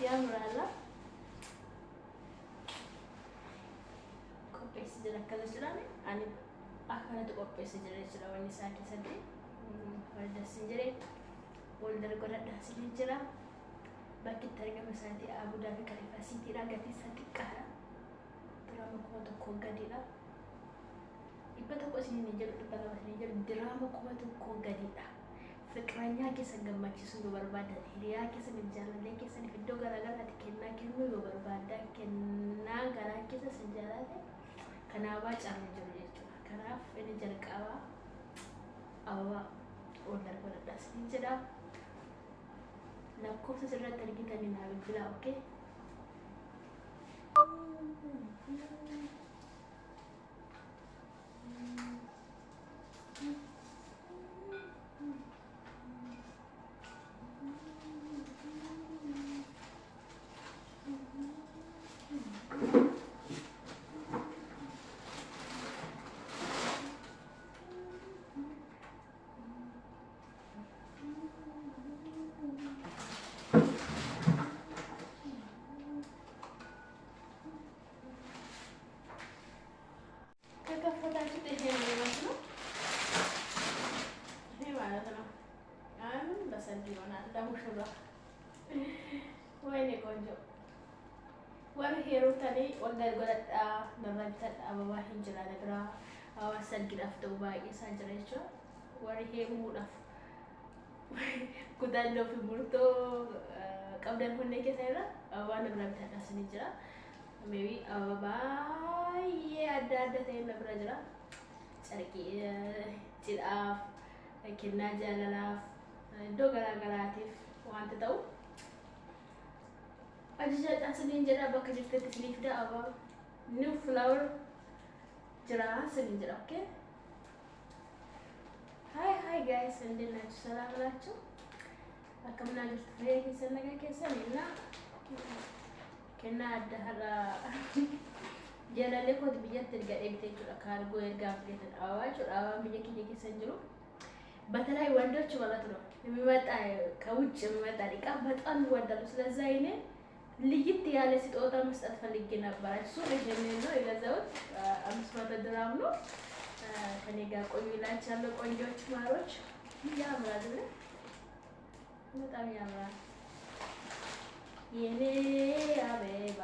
ያምራላ ቆጴስ ጀለከለ ይችላል አኒ አካነት ቆጴስ ጀለችላ ወኒ ሳኪ ሰደ ወልደስ እንጀሬ ወልደር ጎረዳ ሲንጀራ bakki targama saati Abu Dhabi Khalifa City ra gati sadiqara drama ko to ko gadila ibata ko sini jël dara sini jël drama ko to ko gadila fikranya ke sagamachi su barbada hiriya ke sa bijala ke sa fiddo gara gara kenna kenno yo barbada kenna gara ke sa sinjala kana ba charne jël kana ene jalqawa awa order ko da sinjada la cosa se trata di che mi navi là, ok? Hero tadi order golat berlanjut abah hinjala negara awasan graf tu baik saja leco wari hero mudaf kudan do fimurto kabdan hunne ke saya awan berlanjut asni jera maybe abah ye ada saya negara jera cari cilaf kena jalalaf do gara-garatif wan tahu أجل أصلين جرا بكرة تسليف ده أبا new flower جرا أصلين جرا أوكي هاي guys عندنا السلام عليكم أكمل نجس فيه كيسنا كيسنا كنا ada hara jalan lekot bijak tergak ebite cura kargo erga update awal cura awal bijak kiki senjuru በተለይ ወንዶች ማለት ነው የሚመጣ ከውጭ የሚመጣ ሊቃ በጣም ይወዳሉ ስለዛ አይኔ ልይት ያለ ስጦታ መስጠት ፈልጌ ነበር እሱ ለጀኔ ነው የገዛሁት 500 ድራም ነው ከኔ ጋር ቆዩ ይላችኋለሁ ቆንጆች ማሮች ያምራል በጣም ያምራል የኔ አበባ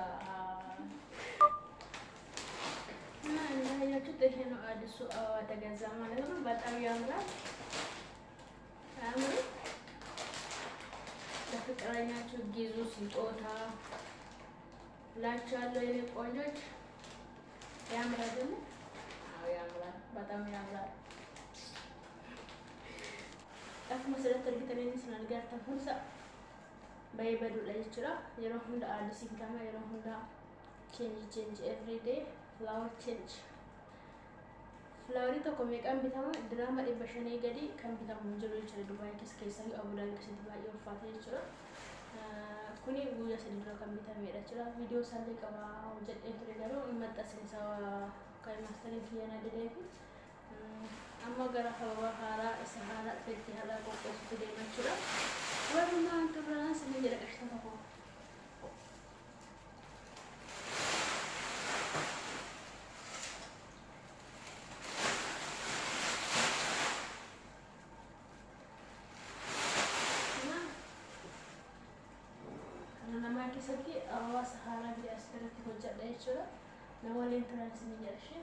እና እንዳያችሁ ይሄ ነው አዲሱ አበባ ተገዛ ማለት ነው በጣም ያምራል አምሩ ለፍቅረኛችሁ ጊዙ ስጦታ ላችኋለሁ የኔ ቆንጆች ያምራል ደግሞ አዎ ያምራል በጣም ያምራል አፍ መሰረት እርግጠኛ ስናልጋር ተፈንሳ በይበዱ ላይ ይችላል የሮሁንዳ አዲስ ሲንካማ የሮሁንዳ change every day flower change flower to come kan bitama drama e bashane gadi kan bitama jiro yichere dubai keskesa Abu Dhabi kesti ba yo fate yichere kuni guya sediro kan bitama era chira video salle kama jet entre garo imatta sensa kai master kiyana dedefi amma gara hawa hara isahara fetti hala ko ko de machura warna antabana sene jira kashta ko Saki awas hara di askara ti hojja da yechura na wale entrance ni jarshi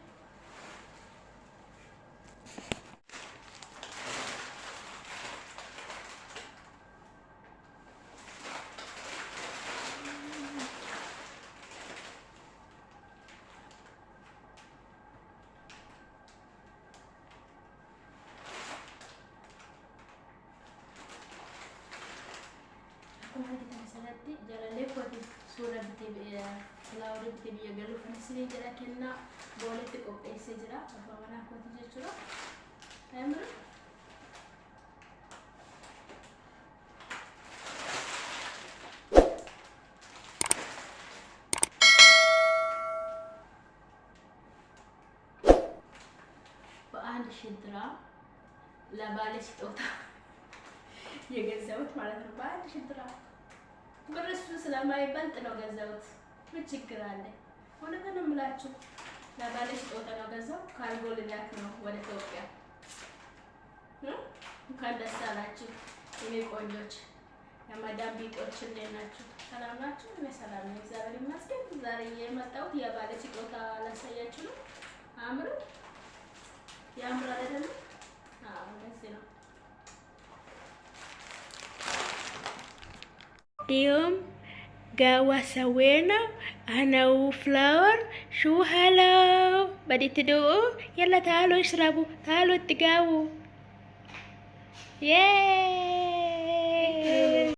jalan lekot surat TV ya flower TV ya galu sini jara kenna boleh tik OPS jara apa mana aku tu jura ember በአንድ ሽድራ ለባለ ስጦታ የገዛሁት ማለት ነው በአንድ ሽድራ ብርሱ ስለማይበልጥ ነው ገዛሁት። ምን ችግር አለ? እውነቱን ነው የምላችሁ። ለባለ ስጦታ ነው ገዛው። ካርጎ ልላክ ነው ወደ ኢትዮጵያ። እንኳን ደስ አላችሁ የኔ ቆንጆች፣ የማዳም ቢጦች እንዴት ናችሁ? ሰላም ናችሁ? እኔ ሰላም ነኝ፣ እግዚአብሔር ይመስገን። ዛሬ የመጣሁት የባለ ስጦታ ላሳያችሁ ነው። አምሩ ያምራል አይደል? አዎ እንደዚህ ነው። اليوم قهوة سوينا أنا وفلاور. شو هلا بدي تدوقوا؟ يلا تعالوا اشربوا، تعالوا اتقهووا. ياي